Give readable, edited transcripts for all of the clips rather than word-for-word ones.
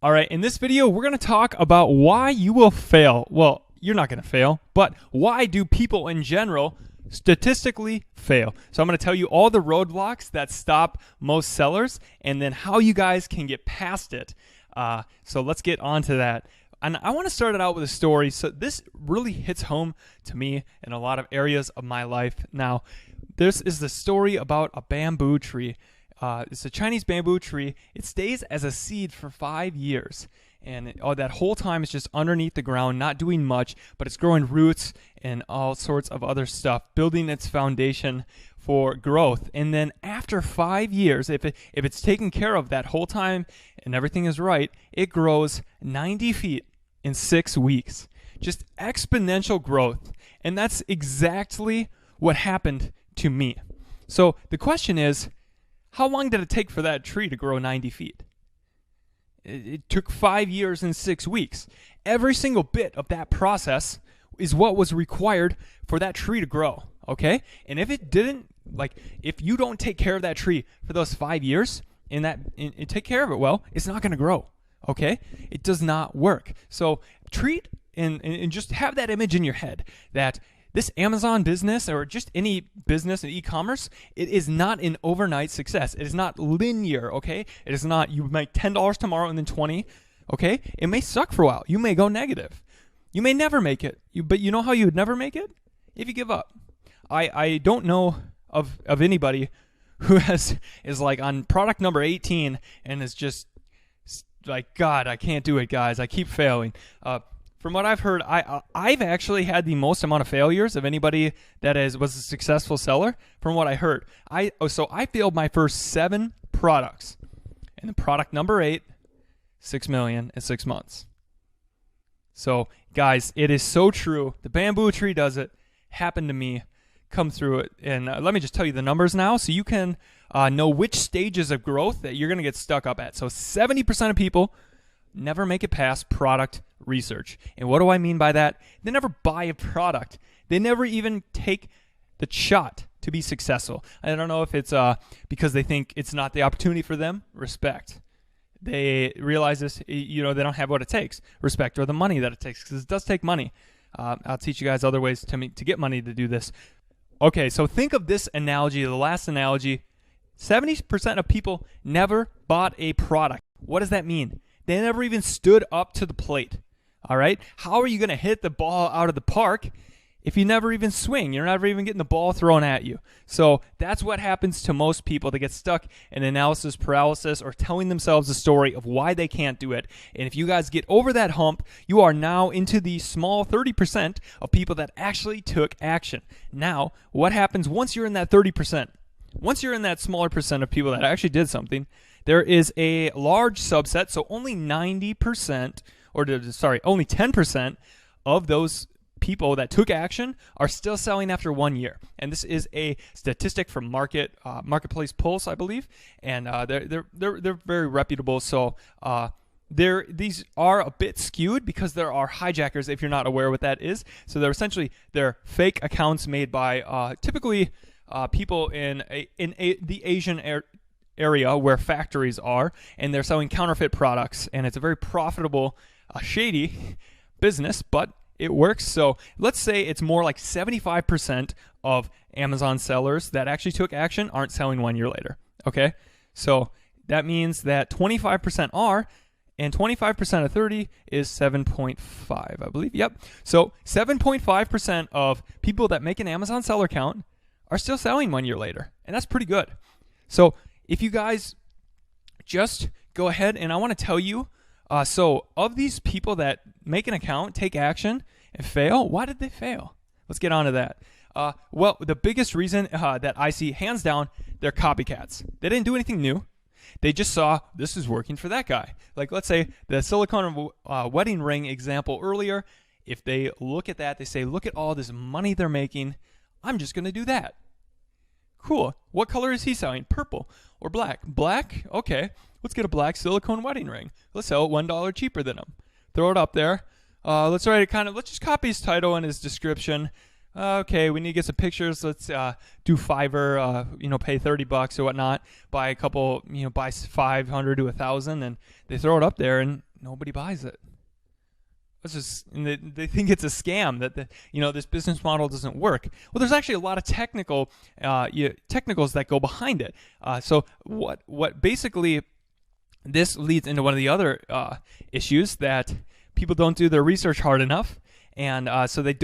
All right, in this video, we're going to talk about why you will fail. Well, you're not going to fail, but why do people in general statistically fail? So I'm going to tell you all the roadblocks that stop most sellers and then how you guys can get past it. So let's get on to that. And I want to start it out with a story. So this really hits home to me in a lot of areas of my life. Now, this is the story about a bamboo tree. It's a Chinese bamboo tree. It stays as a seed for 5 years. And that whole time it's just underneath the ground, not doing much, but it's growing roots and all sorts of other stuff, building its foundation for growth. And then after 5 years, if it's taken care of that whole time and everything is right, it grows 90 feet in 6 weeks. Just exponential growth. And that's exactly what happened to me. So the question is, how long did it take for that tree to grow 90 feet? It took 5 years and 6 weeks. Every single bit of that process is what was required for that tree to grow, okay? And if it didn't, if you don't take care of that tree for those 5 years and take care of it well, it's not going to grow, okay? It does not work. So treat and just have that image in your head that this Amazon business or just any business in e-commerce, it is not an overnight success. It is not linear, okay? It is not you make $10 tomorrow and then 20, okay? It may suck for a while. You may go negative. You may never make it. But you know how you would never make it? If you give up. I don't know of anybody who is like on product number 18 and is just like, God, I can't do it, guys. I keep failing. From what I've heard, I've actually had the most amount of failures of anybody that was a successful seller. From what I heard, so I failed my first 7 products, and the product number 8, $6 million in 6 months. So guys, it is so true. The bamboo tree does it. Happened to me. Come through it, and let me just tell you the numbers now, so you can know which stages of growth that you're going to get stuck up at. So 70% of people never make it past product research. And what do I mean by that? They never buy a product. They never even take the shot to be successful. I don't know if it's because they think it's not the opportunity for them. Respect. They realize this, they don't have what it takes. Respect, or the money that it takes, because it does take money. I'll teach you guys other ways to get money to do this. Okay, so think of this analogy, the last analogy. 70% of people never bought a product. What does that mean? They never even stood up to the plate, all right? How are you going to hit the ball out of the park if you never even swing? You're never even getting the ball thrown at you. So that's what happens to most people. They get stuck in analysis paralysis or telling themselves a story of why they can't do it. And if you guys get over that hump, you are now into the small 30% of people that actually took action. Now, what happens once you're in that 30%? Once you're in that smaller percent of people that actually did something, there is a large subset, so only 90%, only 10% of those people that took action are still selling after 1 year. And this is a statistic from Marketplace Pulse, I believe, and they're very reputable. So these are a bit skewed because there are hijackers, if you're not aware what that is. So they're fake accounts made by typically people in the Asian area where factories are, and they're selling counterfeit products, and it's a very profitable, shady business, but it works. So let's say it's more like 75% of Amazon sellers that actually took action aren't selling 1 year later, okay? So that means that 25% are, and 25% of 30 is 7.5, I believe. Yep. So 7.5% of people that make an Amazon seller count are still selling 1 year later, and that's pretty good. So if you guys just go ahead, and I want to tell you, so of these people that make an account, take action, and fail, why did they fail? Let's get on to that. Well, the biggest reason that I see, hands down, they're copycats. They didn't do anything new. They just saw this is working for that guy. Like, let's say the silicone wedding ring example earlier. If they look at that, they say, look at all this money they're making. I'm just going to do that. Cool. What color is he selling? Purple or black? Black? Okay. Let's get a black silicone wedding ring. Let's sell it $1 cheaper than him. Throw it up there. Let's just copy his title and his description. Okay, we need to get some pictures. Let's do Fiverr, pay $30 or whatnot, buy a couple, buy 500 to 1,000, and they throw it up there and nobody buys it. And they think it's a scam that this business model doesn't work. Well, there's actually a lot of technicals that go behind it. So what basically this leads into one of the other issues, that people don't do their research hard enough, and so they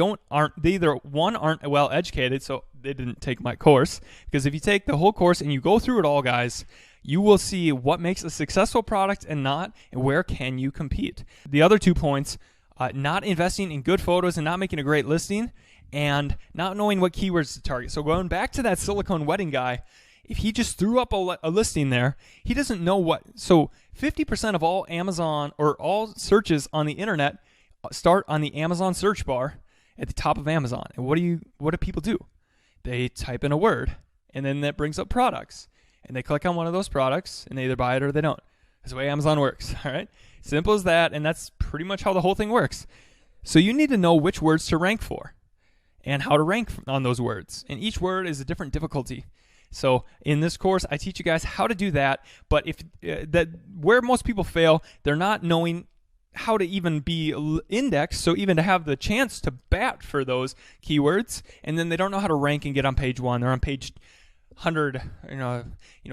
either aren't well educated, so they didn't take my course. Because if you take the whole course and you go through it all, guys, you will see what makes a successful product and not, and where can you compete. The other 2 points. Not investing in good photos and not making a great listing, and not knowing what keywords to target. So going back to that silicone wedding guy, if he just threw up a listing there, he doesn't know what. So 50% of all Amazon or all searches on the internet start on the Amazon search bar at the top of Amazon. And what do people do? They type in a word, and then that brings up products, and they click on one of those products, and they either buy it or they don't. That's the way Amazon works. All right. Simple as that, and that's pretty much how the whole thing works. So you need to know which words to rank for and how to rank on those words. And each word is a different difficulty. So in this course, I teach you guys how to do that. But where most people fail, they're not knowing how to even be indexed, so even to have the chance to bat for those keywords, and then they don't know how to rank and get on page 1. They're on page 100,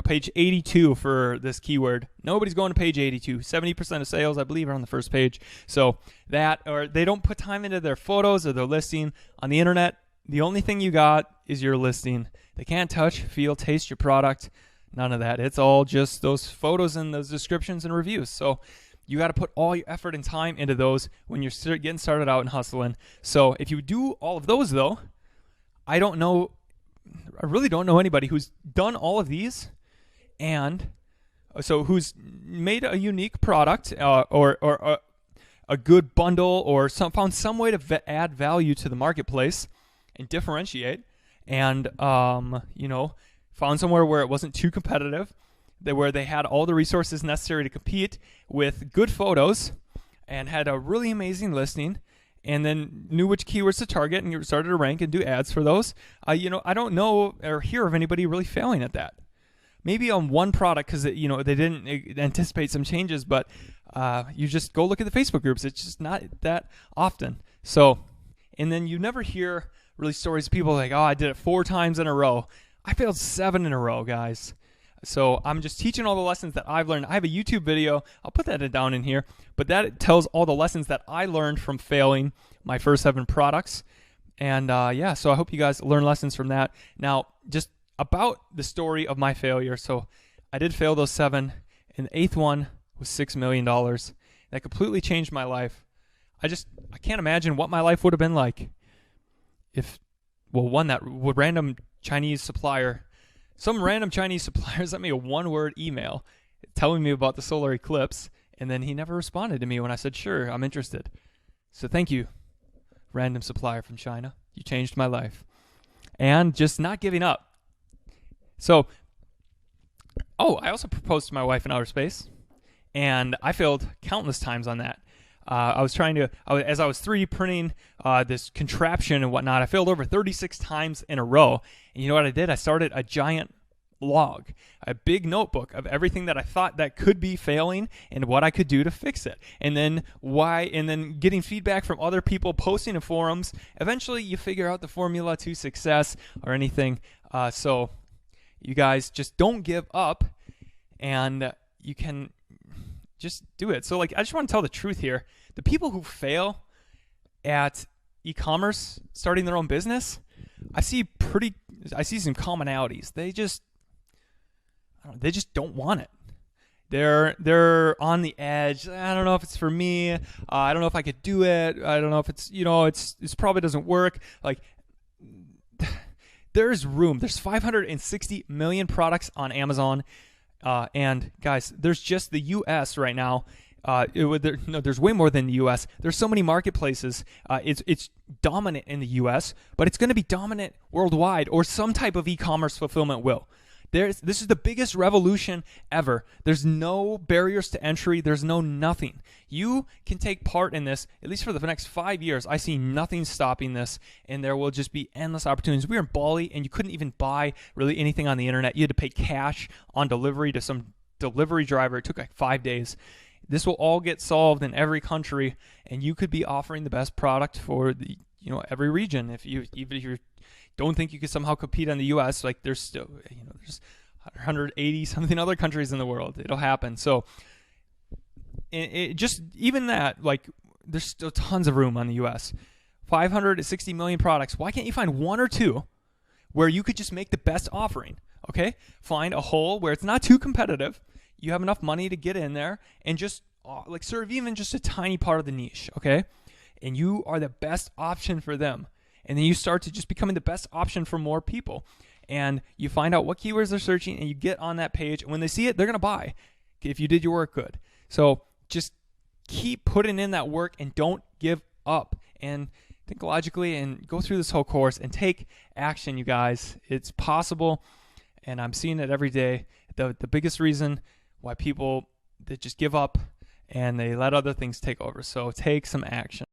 page 82 for this keyword. Nobody's going to page 82. 70% of sales, I believe, are on the first page. So or they don't put time into their photos or their listing. On the internet, the only thing you got is your listing. They can't touch, feel, taste your product. None of that. It's all just those photos and those descriptions and reviews. So you got to put all your effort and time into those when you're getting started out and hustling. So if you do all of those, though, I really don't know anybody who's done all of these, and so who's made a unique product or a good bundle, or found some way to add value to the marketplace and differentiate, and found somewhere where it wasn't too competitive, where they had all the resources necessary to compete with good photos, and had a really amazing listing, and then knew which keywords to target and started to rank and do ads for those. I don't know or hear of anybody really failing at that. Maybe on one product, because they didn't anticipate some changes, but you just go look at the Facebook groups. It's just not that often. So, and then you never hear really stories of people like, oh, I did it 4 times in a row. I failed 7 in a row, guys. So I'm just teaching all the lessons that I've learned. I have a YouTube video. I'll put that down in here. But that tells all the lessons that I learned from failing my first 7 products. And so I hope you guys learn lessons from that. Now, just about the story of my failure. So I did fail those 7. And the 8th one was $6 million. That completely changed my life. I can't imagine what my life would have been like if, some random Chinese supplier sent me a 1-word email telling me about the solar eclipse, and then he never responded to me when I said, sure, I'm interested. So thank you, random supplier from China. You changed my life. And just not giving up. So, I also proposed to my wife in outer space, and I failed countless times on that. As I was 3D printing this contraption and whatnot, I failed over 36 times in a row. And you know what I did? I started a giant log, a big notebook of everything that I thought that could be failing and what I could do to fix it. And then getting feedback from other people, posting in forums. Eventually you figure out the formula to success or anything. So you guys just don't give up, and you can just do it. So I just want to tell the truth here. The people who fail at e-commerce, starting their own business, I see some commonalities. They just don't want it. They're on the edge. I don't know if it's for me. I don't know if I could do it. I don't know if it's it's probably doesn't work. There's room. There's 560 million products on Amazon. And guys, there's just the U.S. right now. There's way more than the U.S. There's so many marketplaces. It's dominant in the U.S., but it's going to be dominant worldwide, or some type of e-commerce fulfillment will. This is the biggest revolution ever. There's no barriers to entry. There's no nothing. You can take part in this, at least for the next 5 years. I see nothing stopping this, and there will just be endless opportunities. We were in Bali, and you couldn't even buy really anything on the internet. You had to pay cash on delivery to some delivery driver. It took like 5 days. This will all get solved in every country, and you could be offering the best product for the every region. Even if you don't think you could somehow compete in the U.S., like there's still there's 180 something other countries in the world. It'll happen. So it just even that, like, there's still tons of room on the U.S. 560 million products. Why can't you find one or two where you could just make the best offering? Okay, find a hole where it's not too competitive. You have enough money to get in there and just serve even just a tiny part of the niche. Okay, and you are the best option for them. And then you start to just becoming the best option for more people. And you find out what keywords they're searching, and you get on that page. And when they see it, they're going to buy if you did your work good. So just keep putting in that work and don't give up. And think logically and go through this whole course and take action, you guys. It's possible, and I'm seeing it every day. The biggest reason why people, they just give up and they let other things take over. So take some action.